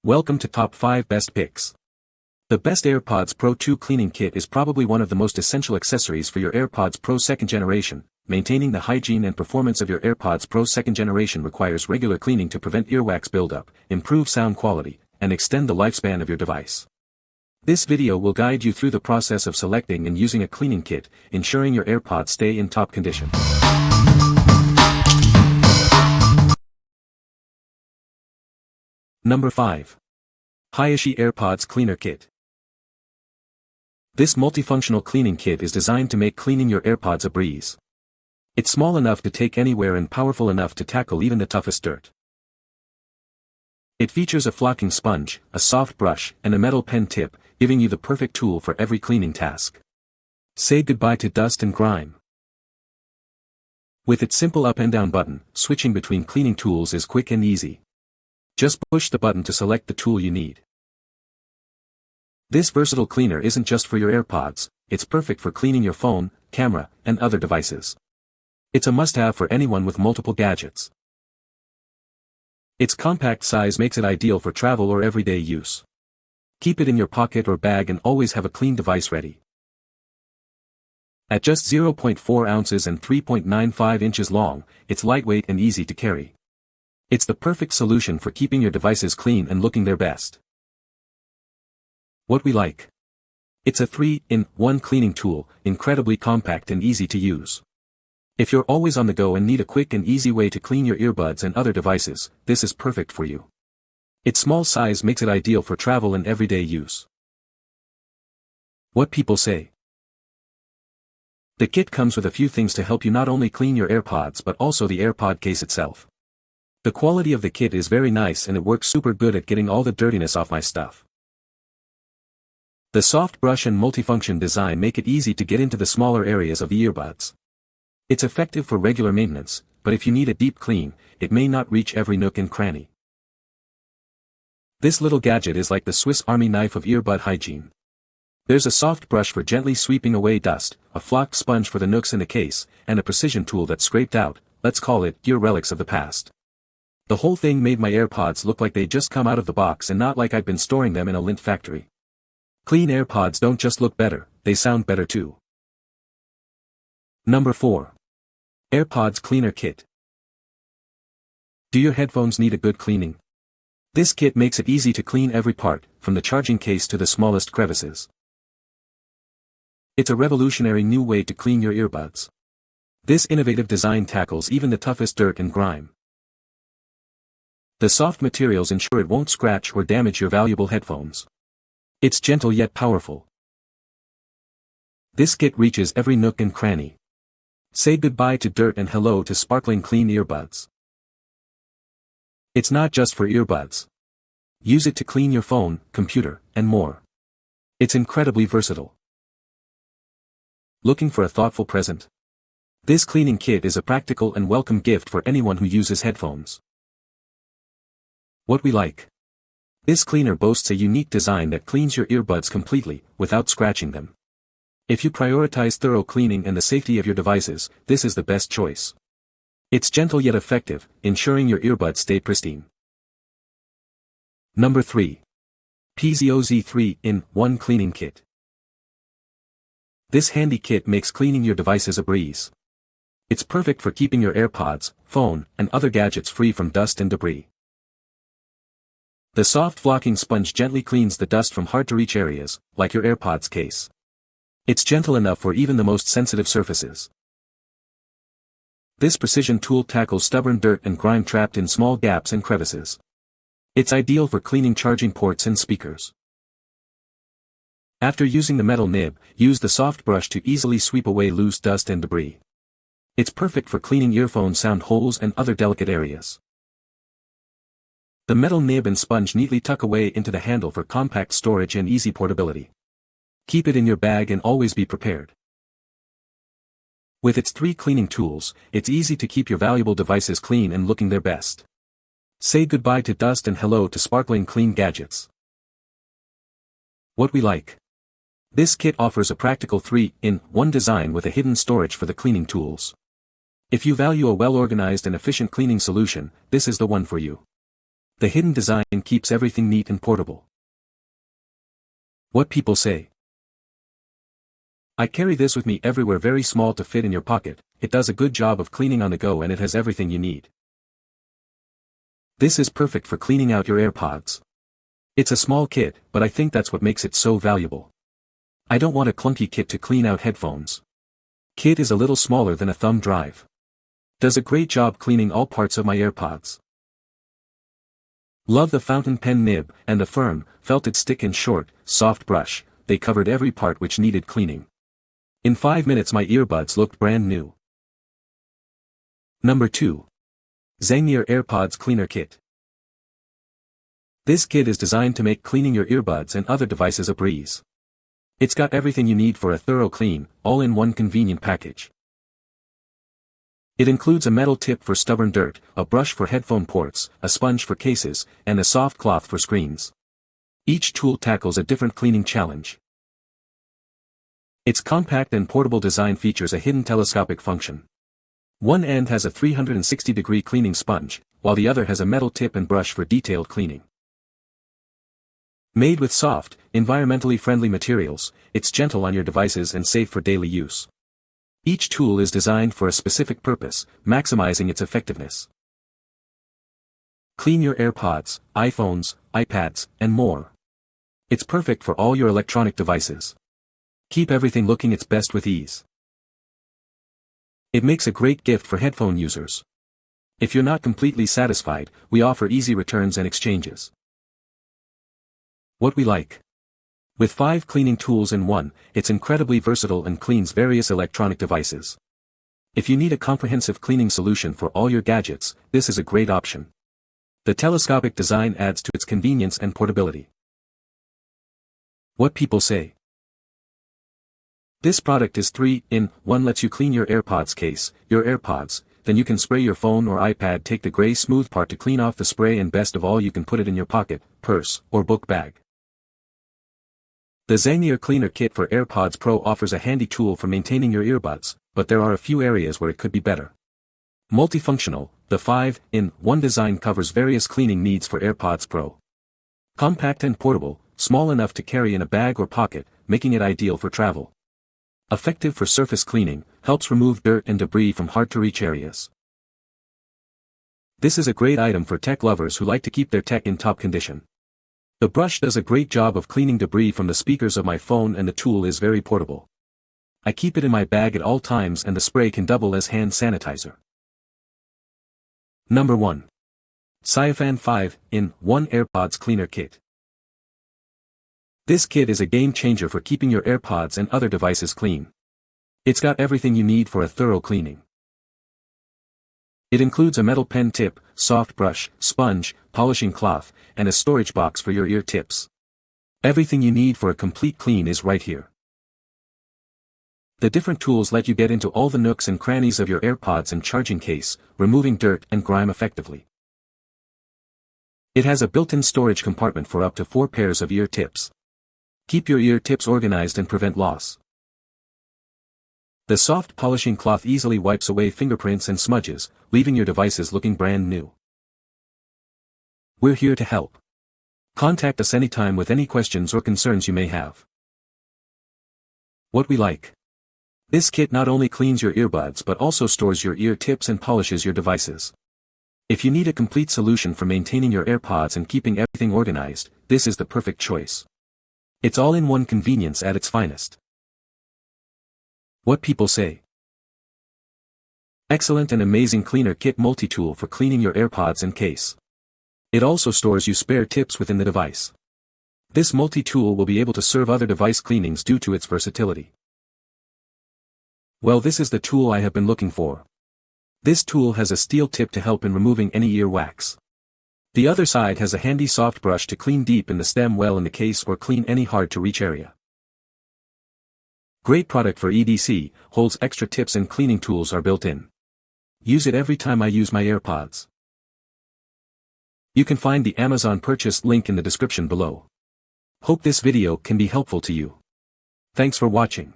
Welcome to Top 5 Best Picks. The best AirPods Pro 2 cleaning kit is probably one of the most essential accessories for your AirPods Pro 2nd generation. Maintaining the hygiene and performance of your AirPods Pro 2nd generation requires regular cleaning to prevent earwax buildup, improve sound quality, and extend the lifespan of your device. This video will guide you through the process of selecting and using a cleaning kit, ensuring your AirPods stay in top condition. Number 5. Hyashee Airpods Cleaner Kit. This multifunctional cleaning kit is designed to make cleaning your AirPods a breeze. It's small enough to take anywhere and powerful enough to tackle even the toughest dirt. It features a flocking sponge, a soft brush, and a metal pen tip, giving you the perfect tool for every cleaning task. Say goodbye to dust and grime. With its simple up and down button, switching between cleaning tools is quick and easy. Just push the button to select the tool you need. This versatile cleaner isn't just for your AirPods, it's perfect for cleaning your phone, camera, and other devices. It's a must-have for anyone with multiple gadgets. Its compact size makes it ideal for travel or everyday use. Keep it in your pocket or bag and always have a clean device ready. At just 0.4 ounces and 3.95 inches long, it's lightweight and easy to carry. It's the perfect solution for keeping your devices clean and looking their best. What we like. It's a 3-in-1 cleaning tool, incredibly compact and easy to use. If you're always on the go and need a quick and easy way to clean your earbuds and other devices, this is perfect for you. Its small size makes it ideal for travel and everyday use. What people say. The kit comes with a few things to help you not only clean your AirPods but also the AirPod case itself. The quality of the kit is very nice and it works super good at getting all the dirtiness off my stuff. The soft brush and multifunction design make it easy to get into the smaller areas of the earbuds. It's effective for regular maintenance, but if you need a deep clean, it may not reach every nook and cranny. This little gadget is like the Swiss Army knife of earbud hygiene. There's a soft brush for gently sweeping away dust, a flocked sponge for the nooks in the case, and a precision tool that scraped out, let's call it, ear relics of the past. The whole thing made my AirPods look like they'd just come out of the box and not like I'd been storing them in a lint factory. Clean AirPods don't just look better, they sound better too. Number 4. AirPods Cleaner Kit. Do your headphones need a good cleaning? This kit makes it easy to clean every part, from the charging case to the smallest crevices. It's a revolutionary new way to clean your earbuds. This innovative design tackles even the toughest dirt and grime. The soft materials ensure it won't scratch or damage your valuable headphones. It's gentle yet powerful. This kit reaches every nook and cranny. Say goodbye to dirt and hello to sparkling clean earbuds. It's not just for earbuds. Use it to clean your phone, computer, and more. It's incredibly versatile. Looking for a thoughtful present? This cleaning kit is a practical and welcome gift for anyone who uses headphones. What we like. This cleaner boasts a unique design that cleans your earbuds completely, without scratching them. If you prioritize thorough cleaning and the safety of your devices, this is the best choice. It's gentle yet effective, ensuring your earbuds stay pristine. Number 3. PZOZ 3-in-1 Cleaning Kit. This handy kit makes cleaning your devices a breeze. It's perfect for keeping your AirPods, phone, and other gadgets free from dust and debris. The soft flocking sponge gently cleans the dust from hard-to-reach areas, like your AirPods case. It's gentle enough for even the most sensitive surfaces. This precision tool tackles stubborn dirt and grime trapped in small gaps and crevices. It's ideal for cleaning charging ports and speakers. After using the metal nib, use the soft brush to easily sweep away loose dust and debris. It's perfect for cleaning earphone sound holes and other delicate areas. The metal nib and sponge neatly tuck away into the handle for compact storage and easy portability. Keep it in your bag and always be prepared. With its 3 cleaning tools, it's easy to keep your valuable devices clean and looking their best. Say goodbye to dust and hello to sparkling clean gadgets. What we like. This kit offers a practical 3-in-1 design with a hidden storage for the cleaning tools. If you value a well-organized and efficient cleaning solution, this is the one for you. The hidden design keeps everything neat and portable. What people say. I carry this with me everywhere, very small to fit in your pocket. It does a good job of cleaning on the go and it has everything you need. This is perfect for cleaning out your AirPods. It's a small kit, but I think that's what makes it so valuable. I don't want a clunky kit to clean out headphones. Kit is a little smaller than a thumb drive. Does a great job cleaning all parts of my AirPods. Love the fountain pen nib and the firm, felted stick and short, soft brush. They covered every part which needed cleaning. In 5 minutes my earbuds looked brand new. Number 2. XANGNIER Airpods Cleaner Kit. This kit is designed to make cleaning your earbuds and other devices a breeze. It's got everything you need for a thorough clean, all in one convenient package. It includes a metal tip for stubborn dirt, a brush for headphone ports, a sponge for cases, and a soft cloth for screens. Each tool tackles a different cleaning challenge. Its compact and portable design features a hidden telescopic function. One end has a 360-degree cleaning sponge, while the other has a metal tip and brush for detailed cleaning. Made with soft, environmentally friendly materials, it's gentle on your devices and safe for daily use. Each tool is designed for a specific purpose, maximizing its effectiveness. Clean your AirPods, iPhones, iPads, and more. It's perfect for all your electronic devices. Keep everything looking its best with ease. It makes a great gift for headphone users. If you're not completely satisfied, we offer easy returns and exchanges. What we like. With 5 cleaning tools in one, it's incredibly versatile and cleans various electronic devices. If you need a comprehensive cleaning solution for all your gadgets, this is a great option. The telescopic design adds to its convenience and portability. What people say. This product is 3-in-1, lets you clean your AirPods case, your AirPods, then you can spray your phone or iPad, take the gray smooth part to clean off the spray, and best of all, you can put it in your pocket, purse, or book bag. The XANGNIER Cleaner Kit for Airpods Pro offers a handy tool for maintaining your earbuds, but there are a few areas where it could be better. Multifunctional, the 5-in-1 design covers various cleaning needs for Airpods Pro. Compact and portable, small enough to carry in a bag or pocket, making it ideal for travel. Effective for surface cleaning, helps remove dirt and debris from hard-to-reach areas. This is a great item for tech lovers who like to keep their tech in top condition. The brush does a great job of cleaning debris from the speakers of my phone, and the tool is very portable. I keep it in my bag at all times, and the spray can double as hand sanitizer. Number 1. SAYAFAN 5-in-1 Airpods Cleaner Kit. This kit is a game changer for keeping your AirPods and other devices clean. It's got everything you need for a thorough cleaning. It includes a metal pen tip, soft brush, sponge, polishing cloth, and a storage box for your ear tips. Everything you need for a complete clean is right here. The different tools let you get into all the nooks and crannies of your AirPods and charging case, removing dirt and grime effectively. It has a built-in storage compartment for up to 4 pairs of ear tips. Keep your ear tips organized and prevent loss. The soft polishing cloth easily wipes away fingerprints and smudges, leaving your devices looking brand new. We're here to help. Contact us anytime with any questions or concerns you may have. What we like. This kit not only cleans your earbuds but also stores your ear tips and polishes your devices. If you need a complete solution for maintaining your AirPods and keeping everything organized, this is the perfect choice. It's all-in-one convenience at its finest. What people say. Excellent and amazing cleaner kit multi-tool for cleaning your AirPods and case. It also stores you spare tips within the device. This multi-tool will be able to serve other device cleanings due to its versatility. Well, this is the tool I have been looking for. This tool has a steel tip to help in removing any earwax. The other side has a handy soft brush to clean deep in the stem well in the case or clean any hard-to-reach area. Great product for EDC, holds extra tips and cleaning tools are built in. Use it every time I use my AirPods. You can find the Amazon purchase link in the description below. Hope this video can be helpful to you. Thanks for watching.